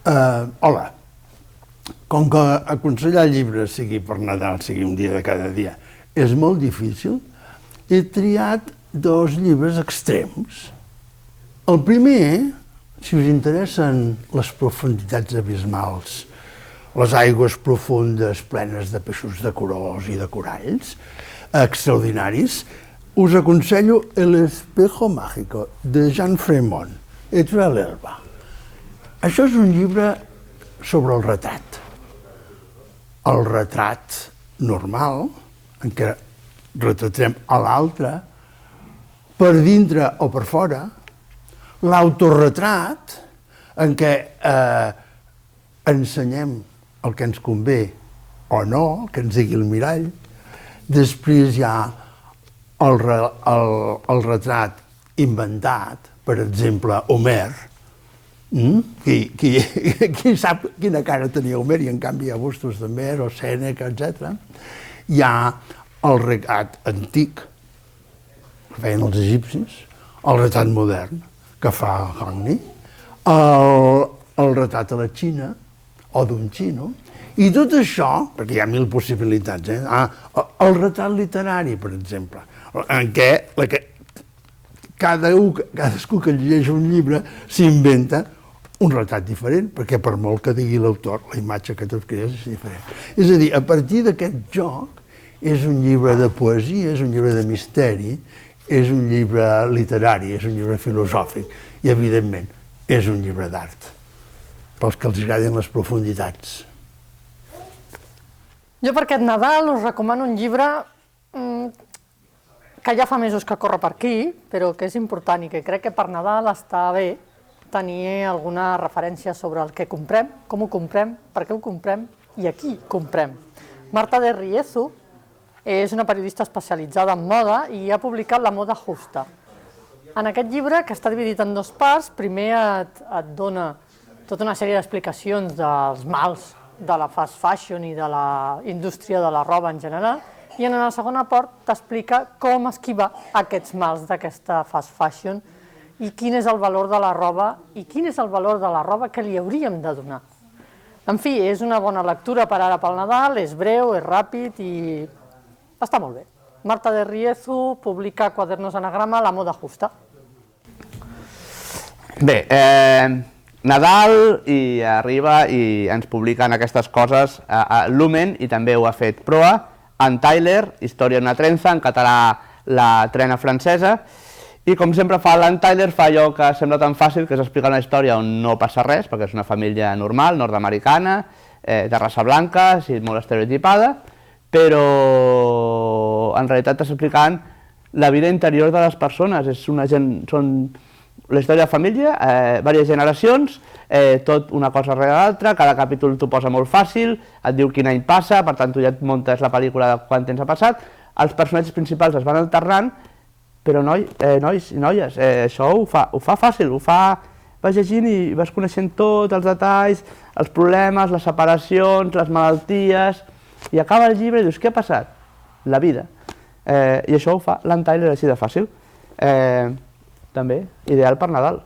Hola. Com que aconsellar llibres, sigui per Nadal, sigui un dia de cada dia, és molt difícil, he triat dos llibres extrems. El primer, si us interessen les profunditats abismals, les aigües profundes plenes de peixos de colors i de coralls extraordinaris, us aconsello El espejo mágico, de Jean Frémont, Editorial L'Herba. Això és un llibre sobre el retrat. El retrat normal, en què retratem a l'altre, per dintre o per fora, l'autorretrat, en què ensenyem el que ens convé o no, que ens digui el mirall. Després hi ha el retrat inventat, per exemple, Homer. Qui sap quina cara tenia Homer, i en canvi hi ha bustos d'Homer o Sèneca, etc. Hi ha el retrat antic, que feien els egipcis, el retrat modern, que fa Hockney, el retrat a la Xina, o d'un xino, i tot això, perquè hi ha mil possibilitats, el retrat literari, per exemple, en què cadascú que llegeix un llibre s'inventa un retrat diferent, perquè per molt que digui l'autor, la imatge que tu crees és diferent. És a dir, a partir d'aquest joc, és un llibre de poesia, és un llibre de misteri, és un llibre literari, és un llibre filosòfic i, evidentment, és un llibre d'art, pels que els agraden les profunditats. Jo per aquest Nadal us recomano un llibre que ja fa mesos que corre per aquí, però que és important i que crec que per Nadal està bé tenir alguna referència sobre el que comprem, com ho comprem, per què ho comprem i a qui comprem. Marta de Riezu és una periodista especialitzada en moda i ha publicat La moda justa. En aquest llibre, que està dividit en dues parts, primer et dona tota una sèrie d'explicacions dels mals de la fast fashion i de la indústria de la roba en general, i en la segona part t'explica com esquivar aquests mals d'aquesta fast fashion i quin és el valor de la roba i quin és el valor de la roba que li hauríem de donar. En fi, és una bona lectura per ara pel Nadal, és breu, és ràpid i està molt bé. Marta de Riezu publica Quadernos Anagrama, La moda justa. Bé, Nadal i arriba i ens publiquen aquestes coses a Lumen i també ho ha fet Proa, en Tyler, Història en una trenza, en català La trena francesa, i com sempre fa l'Ann Tyler, fa allò que sembla tan fàcil, que és explicar una història on no passa res, perquè és una família normal, nord-americana, de raça blanca, així molt estereotipada, però en realitat està explicant la vida interior de les persones. Són la història de família, diverses generacions, tot una cosa rere l'altra, cada capítol t'ho posa molt fàcil, et diu quin any passa, per tant tu ja et muntes la pel·lícula de quant temps ha passat, els personatges principals es van alternant, però nois i noies, això ho fa fàcil, vas llegint i vas coneixent tots els detalls, els problemes, les separacions, les malalties, i acaba el llibre i dius, què ha passat? La vida. I això ho fa l'Ann Tyler així de fàcil. També, ideal per Nadal.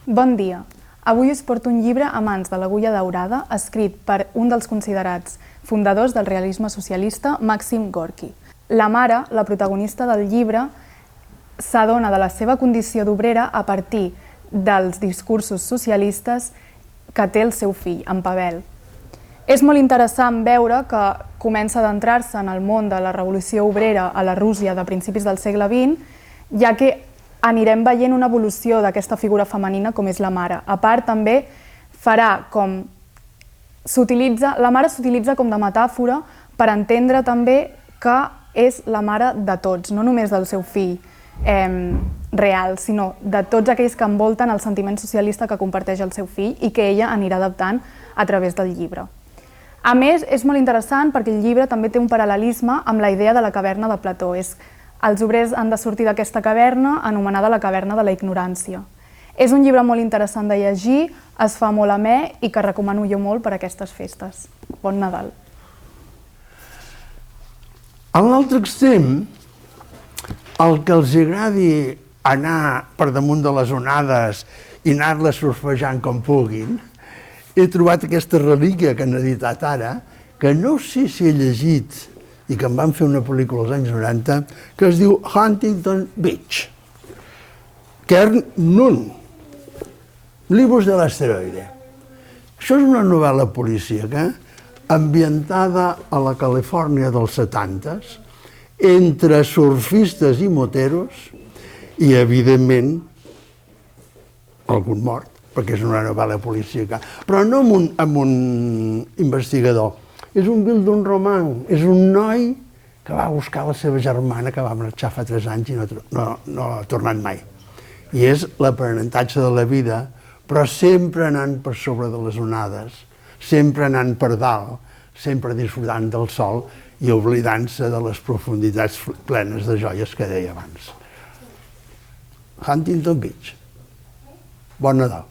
Bon dia. Avui us porto un llibre a mans de l'Agulla Daurada, escrit per un dels considerats fundadors del realisme socialista, Màxim Gorki. La mare, la protagonista del llibre, s'adona de la seva condició d'obrera a partir dels discursos socialistes que té el seu fill, en Pavel. És molt interessant veure que comença a adentrar-se en el món de la revolució obrera a la Rússia de principis del segle XX, ja que anirem veient una evolució d'aquesta figura femenina com és la mare. A part, també farà com... La mare s'utilitza com de metàfora per entendre també que és la mare de tots, no només del seu fill real, sinó de tots aquells que envolten el sentiment socialista que comparteix el seu fill i que ella anirà adaptant a través del llibre. A més, és molt interessant perquè el llibre també té un paral·lelisme amb la idea de la caverna de Plató. Els obrers han de sortir d'aquesta caverna, anomenada la caverna de la ignorància. És un llibre molt interessant de llegir, es fa molt amè i que recomano jo molt per a aquestes festes. Bon Nadal! A l'altre extrem, el que els agradi anar per damunt de les onades i anar-les surfejant com puguin, he trobat aquesta relíquia que han editat ara, que no sé si he llegit, i que em van fer una pel·lícula als anys 90, que es diu Huntington Beach. Kern Nun, Libus de l'asteroide. Això és una novel·la policíaca ambientada a la Califòrnia dels 70s, entre surfistes i moteros, i, evidentment, algun mort, perquè és una novel·la policíaca, però no amb un investigador. És un vil d'un roman, és un noi que va buscar la seva germana, que va marxar fa 3 anys i no ha tornat mai. I és l'aprenentatge de la vida, però sempre anant per sobre de les onades, sempre anant per dalt, sempre disfrutant del sol i oblidant-se de les profunditats plenes de joies que deia abans. Huntington Beach. Bon Nadal.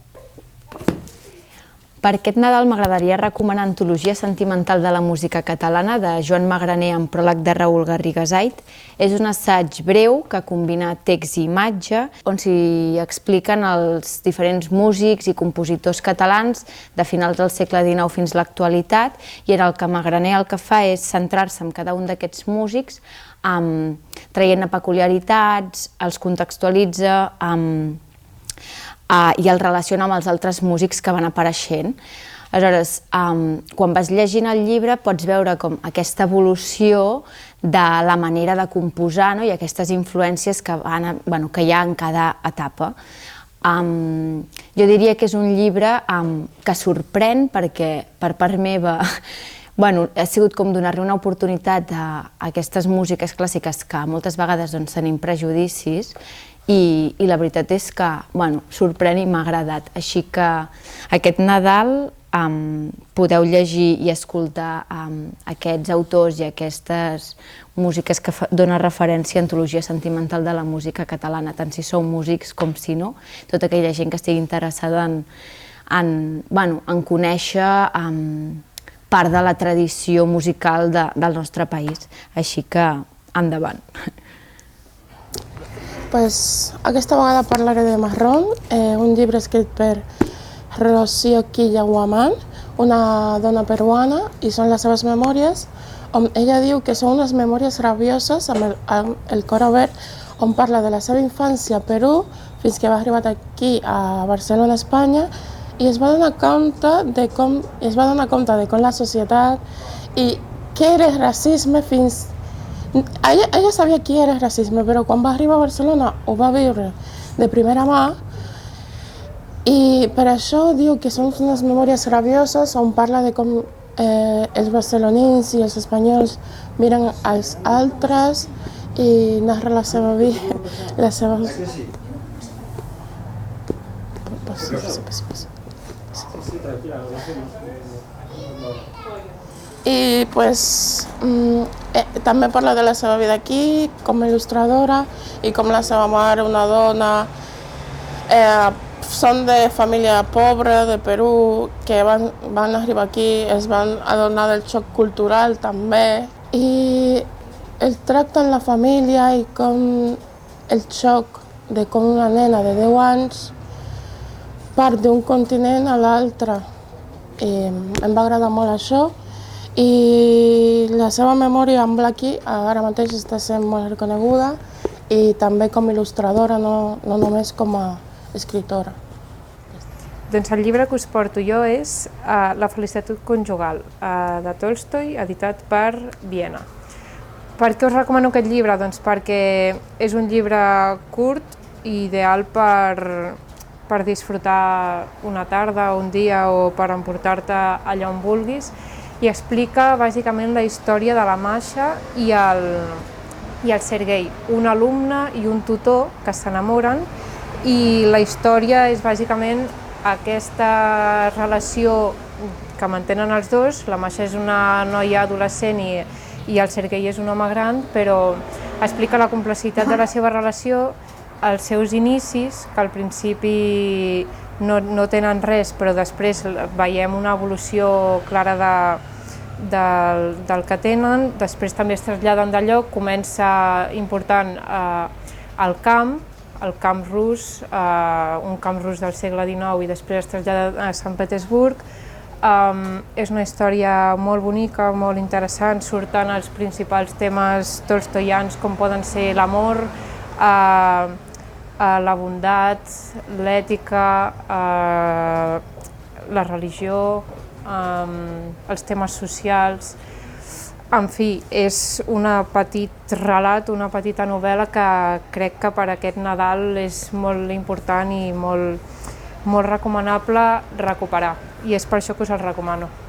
Per aquest Nadal m'agradaria recomanar Antologia sentimental de la música catalana de Joan Magraner amb pròleg de Raül Garrigasait. És un assaig breu que combina text i imatge, on s'hi expliquen els diferents músics i compositors catalans de finals del segle XIX fins a l'actualitat, i en el que Magraner el que fa és centrar-se en cada un d'aquests músics, traient peculiaritats, els contextualitza, i el relaciona amb els altres músics que van apareixent. Aleshores, quan vas llegint el llibre pots veure com aquesta evolució de la manera de composar i aquestes influències que hi ha en cada etapa. Jo diria que és un llibre que sorprèn perquè, per part meva, ha sigut com donar-li una oportunitat a aquestes músiques clàssiques que moltes vegades tenim prejudicis, i la veritat és que sorprèn i m'ha agradat. Així que aquest Nadal podeu llegir i escoltar aquests autors i aquestes músiques que donen referència a Antologia sentimental de la música catalana, tant si sou músics com si no, tota aquella gent que estigui interessada en conèixer part de la tradició musical del nostre país. Així que endavant. Aquesta vegada parlaré de Marrón, un llibre escrit per Rocío Quilla Guamán, una dona peruana, i són les seves memòries, on ella diu que són unes memòries rabioses amb el cor obert, on parla de la seva infància a Perú fins que va arribar aquí a Barcelona, Espanya, i es va donar compte de com la societat i què era el racisme fins... Ella sabia què era el racisme, però quan va arribar a Barcelona ho va viure de primera mà, i per això diu que són unes memòries rabioses on parla de com els barcelonins i els espanyols miren als altres i narra la seva vida, la seva... I també parla de la seva vida aquí, com a il·lustradora, i com la seva mare, una dona, són de família pobra de Perú, que van arribar aquí, es van adonar del xoc cultural també, i el tracten la família i com el xoc de com una nena de 10 anys part d'un continent a l'altre. Em va agradar molt això, i la seva memòria en Blackie ara mateix està sent molt reconeguda, i també com a il·lustradora, no només com a escriptora. Doncs el llibre que us porto jo és La felicitat conjugal, de Tolstoi, editat per Viena. Per què us recomano aquest llibre? Doncs perquè és un llibre curt i ideal per disfrutar una tarda, un dia, o per emportar-te allà on vulguis, i explica bàsicament la història de la Masha i el Sergei, un alumne i un tutor que s'enamoren, i la història és bàsicament aquesta relació que mantenen els dos. La Masha és una noia adolescent i el Sergei és un home gran, però explica la complexitat de la seva relació, els seus inicis, que al principi no tenen res, però després veiem una evolució clara del que tenen. Després també es traslladen de lloc, comença important el camp rus, un camp rus del segle XIX, i després es trasllada a Sant Petersburg. És una història molt bonica, molt interessant, surten els principals temes tolstoians com poden ser l'amor, la bondat, l'ètica, la religió, els temes socials. En fi, és un petit relat, una petita novel·la que crec que per aquest Nadal és molt important i molt recomanable recuperar, i és per això que us el recomano.